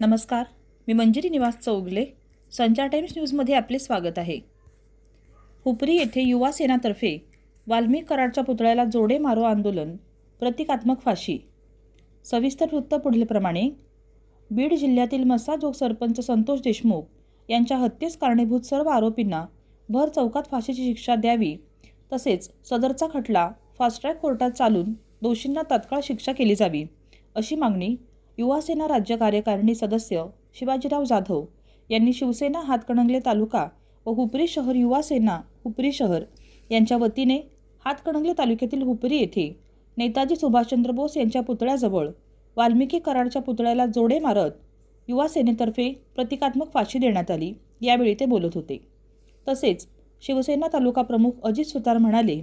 नमस्कार, मी मंजिरी निवास चौगले. संचार टाइम्स न्यूजमध्ये आपले स्वागत आहे. हुपरी येथे युवा सेनातर्फे वाल्मिक कराडच्या पुतळ्याला जोडे मारो आंदोलन, प्रतिकात्मक फाशी. सविस्तर वृत्त पुढीलप्रमाणे. बीड जिल्ह्यातील मस्साजोग सरपंच संतोष देशमुख यांच्या हत्येस कारणीभूत सर्व आरोपींना भर चौकात फाशीची शिक्षा द्यावी, तसेच सदरचा खटला फास्ट ट्रॅक कोर्टात चालून दोषींना तात्काळ शिक्षा केली जावी, अशी मागणी युवा सेना राज्य कार्यकारिणी सदस्य शिवाजीराव जाधव यांनी शिवसेना हातकणंगले तालुका व हुपरी शहर युवा सेना हुपरी शहर यांच्या वतीने हातकणंगले तालुक्यातील हुपरी येथे नेताजी सुभाषचंद्र बोस यांच्या पुतळ्याजवळ वाल्मिकी कराडच्या पुतळ्याला जोडे मारत युवा सेनेतर्फे प्रतिकात्मक फाशी देण्यात आली. यावेळी ते बोलत होते. तसेच शिवसेना तालुका प्रमुख अजित सुतार म्हणाले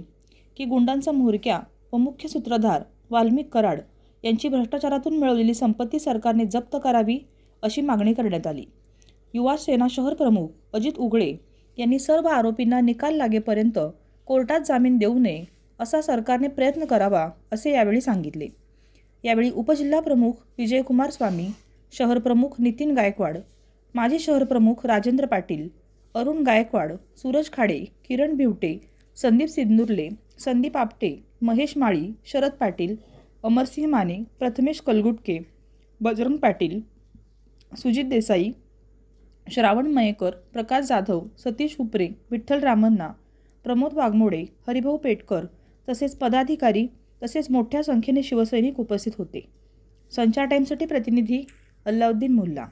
की गुंडांचा म्होरक्या व मुख्य सूत्रधार वाल्मिक कराड यांची भ्रष्टाचारातून मिळवलेली संपत्ती सरकारने जप्त करावी, अशी मागणी करण्यात आली. युवा सेना शहर प्रमुख अजित उगळे यांनी सर्व आरोपींना निकाल लागेपर्यंत कोर्टात जामीन देऊ नये असा सरकारने प्रयत्न करावा, असे यावेळी सांगितले. यावेळी उपजिल्हा प्रमुख विजयकुमार स्वामी, शहर प्रमुख नितीन गायकवाड, माजी शहर प्रमुख राजेंद्र पाटील, अरुण गायकवाड, सूरज खाडे, किरण भिवटे, संदीप सिंदुर्ले, संदीप आपटे, महेश माळी, शरद पाटील, अमरसिंह माने, प्रथमेश कलगुटके, बजरंग पाटील, सुजित देसाई, श्रावण मयेकर, प्रकाश जाधव, सतीश हुपरे, विठ्ठल रामन्ना, प्रमोद वाघमोडे, हरिभाऊ पेटकर तसेच पदाधिकारी तसेच मोठ्या संख्येने शिवसैनिक उपस्थित होते. संचार टाइम्ससाठी प्रतिनिधी अल्लाउद्दीन मुल्ला.